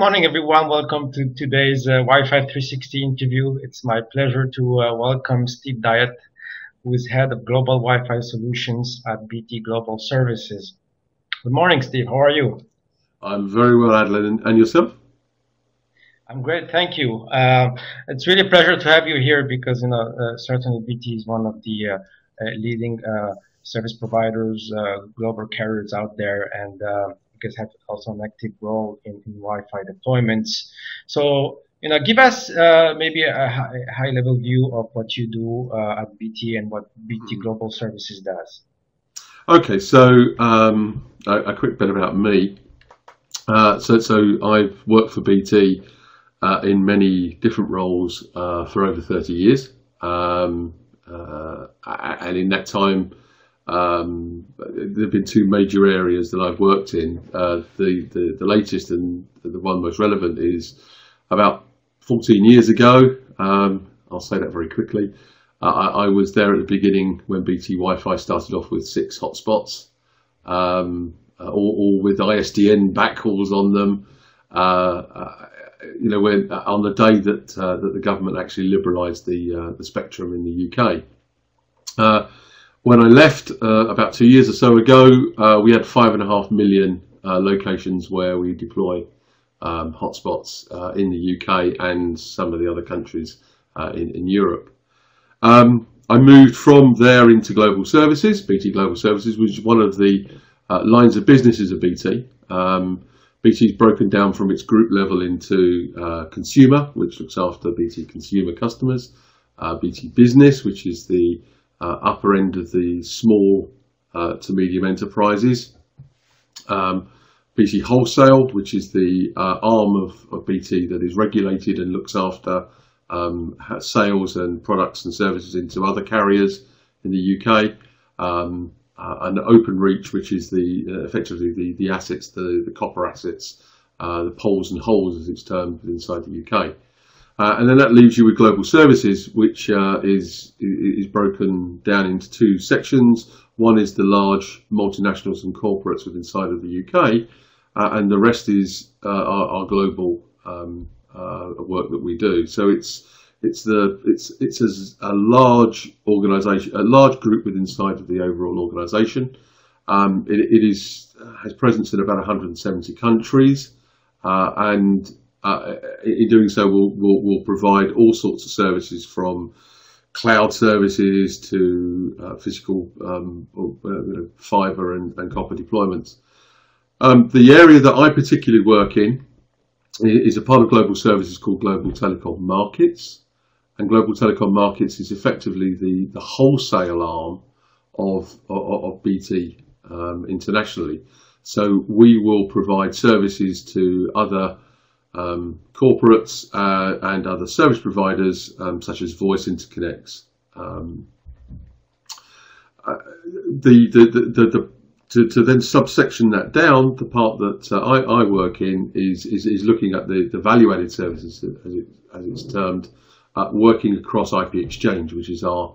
morning, everyone. Welcome to today's Wi-Fi 360 interview. It's my pleasure to welcome Steve Dyett, who is head of Global Wi-Fi Solutions at BT Global Services. Good morning, Steve. How are you? I'm very well, Adelaide, and yourself? I'm great, thank you. It's really a pleasure to have you here because certainly BT is one of the leading service providers, global carriers out there, and you guys have also an active role in Wi-Fi deployments. So give us maybe a high-level view of what you do at BT and what BT Global Services does. Okay, so a quick bit about me. So I've worked for BT in many different roles for over 30 years, and in that time there have been two major areas that I've worked in. The latest and the one most relevant is about 14 years ago. I'll say that very quickly. I was there at the beginning when BT Wi-Fi started off with 6 hotspots, all with ISDN backhauls on them. When on the day that the government actually liberalised the spectrum in the UK. When I left about 2 years or so ago, we had 5.5 million locations where we deploy hotspots in the UK and some of the other countries in Europe. I moved from there into Global Services, BT Global Services, which is one of the lines of businesses of BT. BT is broken down from its group level into consumer, which looks after BT consumer customers, BT business, which is the upper end of the small to medium enterprises, BT wholesale, which is the arm of BT that is regulated and looks after sales and products and services into other carriers in the UK. And open reach, which is effectively the assets, the copper assets, the poles and holes as it's termed inside the UK. And then that leaves you with Global Services, which is broken down into 2 sections. One is the large multinationals and corporates within inside of the UK, and the rest is our global work that we do. So it's a large organisation, a large group within inside of the overall organisation. It has presence in about 170 countries, and in doing so, we'll provide all sorts of services from cloud services to physical fibre and copper deployments. The area that I particularly work in is a part of Global Services called Global Telecom Markets. And Global Telecom Markets is effectively the wholesale arm of BT internationally. So we will provide services to other corporates and other service providers, such as voice interconnects. To then subsection that down, the part that I work in is looking at the value-added services, as it's termed. Working across IP Exchange, which is our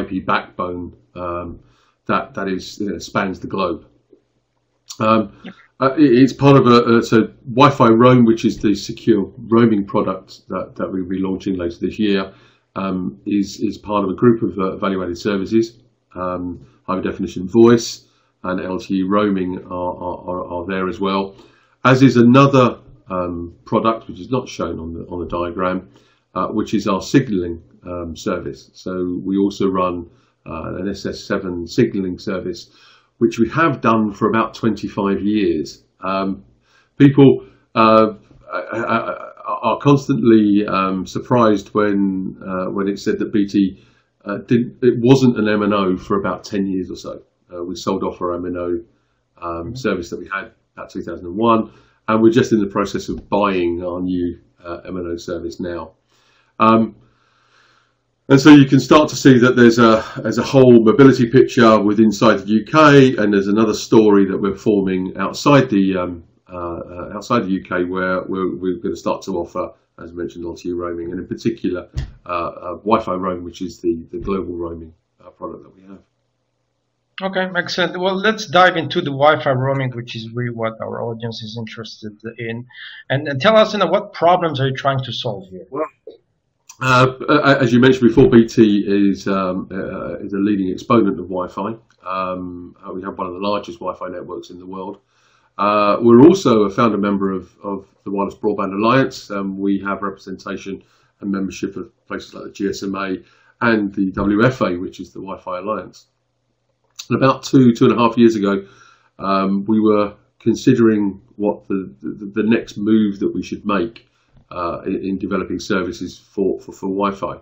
IP backbone that is spans the globe. It's part of so Wi-Fi Roam, which is the secure roaming product that we'll be launching later this year, is part of a group of value-added services. High definition voice and LTE roaming are there as well, as is another product which is not shown on the diagram. Which is our signalling service. So we also run an SS7 signalling service, which we have done for about 25 years. People are constantly surprised when it's said that BT it wasn't an MNO for about 10 years or so. We sold off our MNO service that we had about 2001, and we're just in the process of buying our new MNO service now. And so you can start to see that there's a whole mobility picture within inside the UK, and there's another story that we're forming outside the UK, where we're going to start to offer, as mentioned, LTE roaming, and in particular Wi-Fi roam, which is the global roaming product that we have. Okay, excellent. Well, let's dive into the Wi-Fi roaming, which is really what our audience is interested in. And tell us, what problems are you trying to solve here? Well, as you mentioned before, BT is a leading exponent of Wi-Fi. We have one of the largest Wi-Fi networks in the world. We're also a founder member of the Wireless Broadband Alliance. We have representation and membership of places like the GSMA and the WFA, which is the Wi-Fi Alliance. And about two and a half years ago, we were considering what the next move that we should make in developing services for Wi-Fi.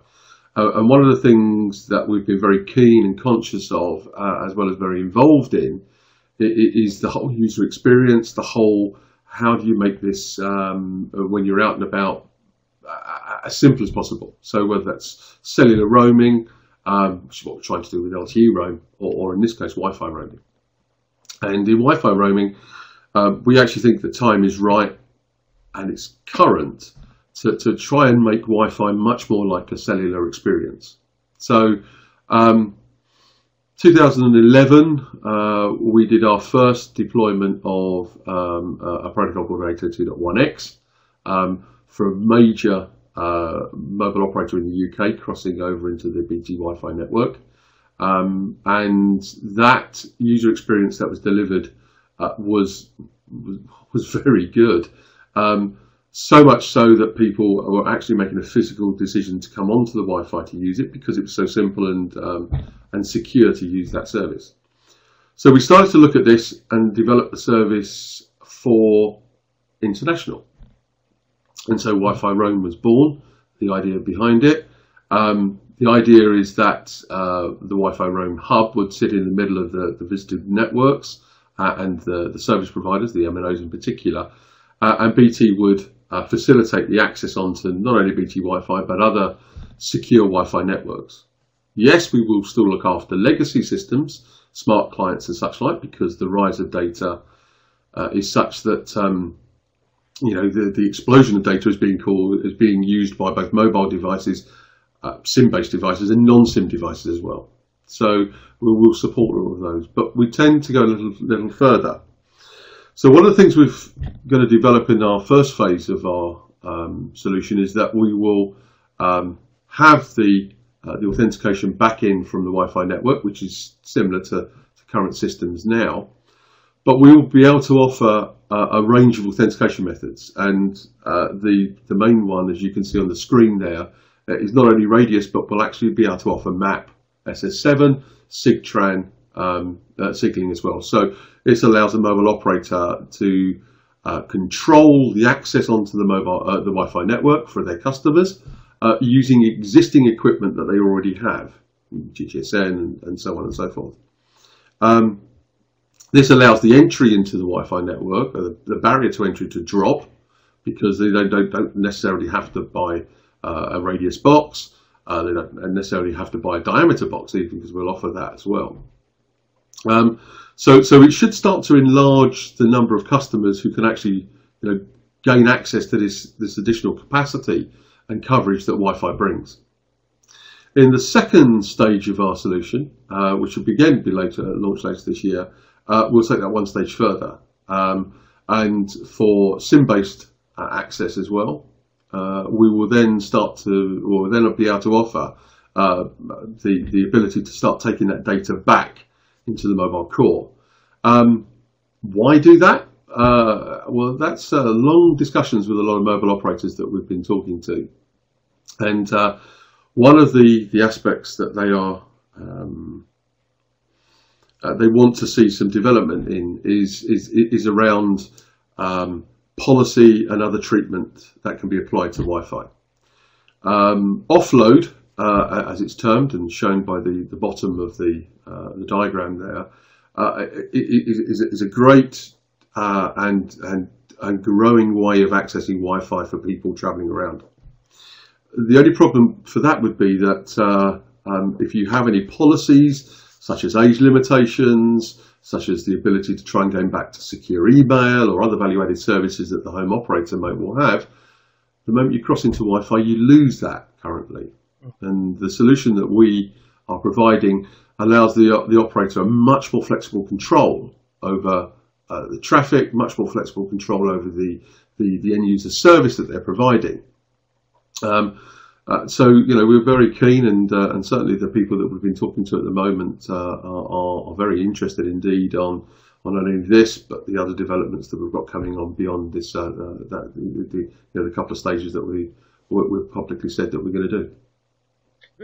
And one of the things that we've been very keen and conscious of, as well as very involved in, is the whole user experience, the whole how do you make this, when you're out and about, as simple as possible. So whether that's cellular roaming, which is what we're trying to do with LTE roam, or in this case, Wi-Fi roaming. And in Wi-Fi roaming, we actually think the time is right and it's current to try and make Wi-Fi much more like a cellular experience. So 2011, we did our first deployment of a protocol called 802.1x for a major mobile operator in the UK crossing over into the BT Wi-Fi network. And that user experience that was delivered was very good. So much so that people were actually making a physical decision to come onto the Wi-Fi to use it because it was so simple and secure to use that service. So we started to look at this and develop the service for international. And so Wi-Fi Roam was born, the idea behind it. The idea is that the Wi-Fi Roam hub would sit in the middle of the visited networks and the service providers, the MNOs in particular, and BT would facilitate the access onto not only BT Wi-Fi but other secure Wi-Fi networks. Yes, we will still look after legacy systems, smart clients and such like, because the rise of data is such that the explosion of data is being used by both mobile devices, SIM-based devices, and non-SIM devices as well. So we will support all of those, but we tend to go a little further. So one of the things we've going to develop in our first phase of our solution is that we will have the authentication back in from the Wi-Fi network, which is similar to current systems now, but we will be able to offer a range of authentication methods. And the main one, as you can see on the screen there, is not only radius, but we'll actually be able to offer MAP, SS7, SIGTRAN, signaling as well. So this allows a mobile operator to control the access onto the Wi-Fi network for their customers using existing equipment that they already have, GGSN and so on and so forth. This allows the entry into the Wi-Fi network, the barrier to entry to drop, because they don't necessarily have to buy a radius box. They don't necessarily have to buy a diameter box either, because we'll offer that as well. So it should start to enlarge the number of customers who can actually gain access to this additional capacity and coverage that Wi-Fi brings. In the second stage of our solution, which will again be launched later this year, we'll take that one stage further. And for SIM-based access as well, we will then be able to offer the ability to start taking that data back into the mobile core. Why do that? Well, that's long discussions with a lot of mobile operators that we've been talking to. And one of the aspects that they want to see some development in is around policy and other treatment that can be applied to Wi-Fi. Offload, as it's termed and shown by the bottom of the diagram there, is a great and growing way of accessing Wi-Fi for people traveling around. The only problem for that would be that if you have any policies such as age limitations, such as the ability to try and go back to secure email or other value-added services that the home operator might well have, the moment you cross into Wi-Fi, you lose that currently. And the solution that we are providing allows the operator a much more flexible control over the traffic, much more flexible control over the end user service that they're providing. So we're very keen, and certainly the people that we've been talking to at the moment are very interested indeed on not only this but the other developments that we've got coming on beyond this. The couple of stages that we've publicly said that we're going to do.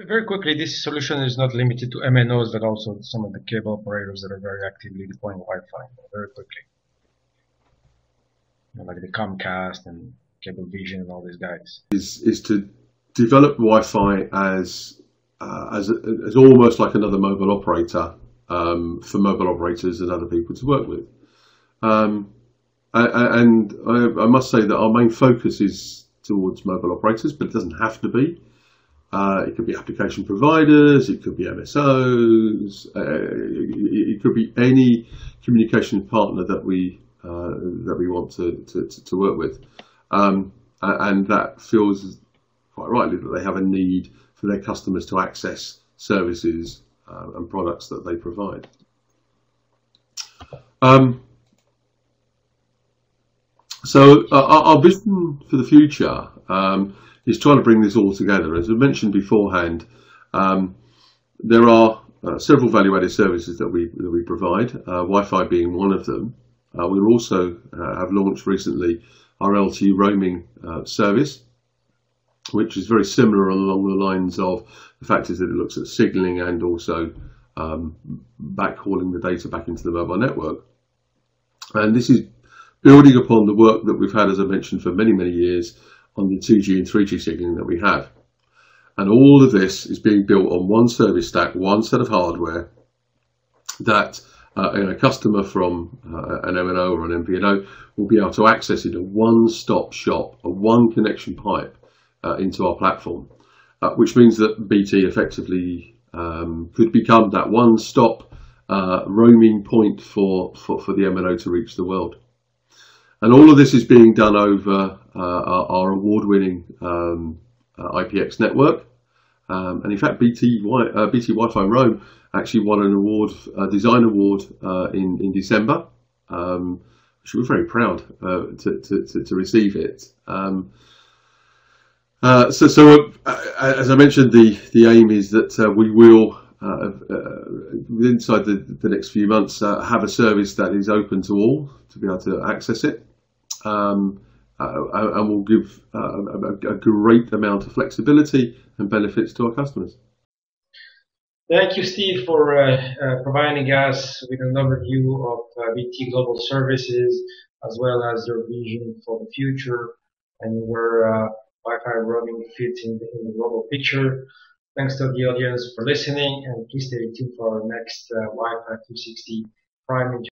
Very quickly, this solution is not limited to MNOs, but also some of the cable operators that are very actively deploying Wi-Fi. Very quickly, like the Comcast and Cablevision and all these guys. Is to develop Wi-Fi as almost like another mobile operator for mobile operators and other people to work with. And I must say that our main focus is towards mobile operators, but it doesn't have to be. It could be application providers, it could be MSOs, it could be any communication partner that we want to work with, and that feels quite rightly that they have a need for their customers to access services and products that they provide. So our vision for the future is trying to bring this all together. As I mentioned beforehand, there are several value-added services that we provide, Wi-Fi being one of them. We also have launched recently our LTE roaming service, which is very similar along the lines of the fact is that it looks at signalling and also backhauling the data back into the mobile network. And this is building upon the work that we've had, as I mentioned, for many, many years on the 2G and 3G signaling that we have. And all of this is being built on one service stack, one set of hardware that a customer from an MNO or an MVNO will be able to access in a one-stop shop, a one connection pipe into our platform, which means that BT effectively could become that one-stop roaming point for the MNO to reach the world. And all of this is being done over our award-winning IPX network. And in fact, BT Wi-Fi Roam actually won an award, a design award in December, which we're very proud to receive it. So as I mentioned, the aim is that we will, inside the next few months, have a service that is open to all to be able to access it. And will give a great amount of flexibility and benefits to our customers. Thank you, Steve, for providing us with an overview of BT Global Services, as well as your vision for the future and where Wi-Fi roaming fits in the global picture. Thanks to the audience for listening, and please stay tuned for our next Wi-Fi 260 Prime interview.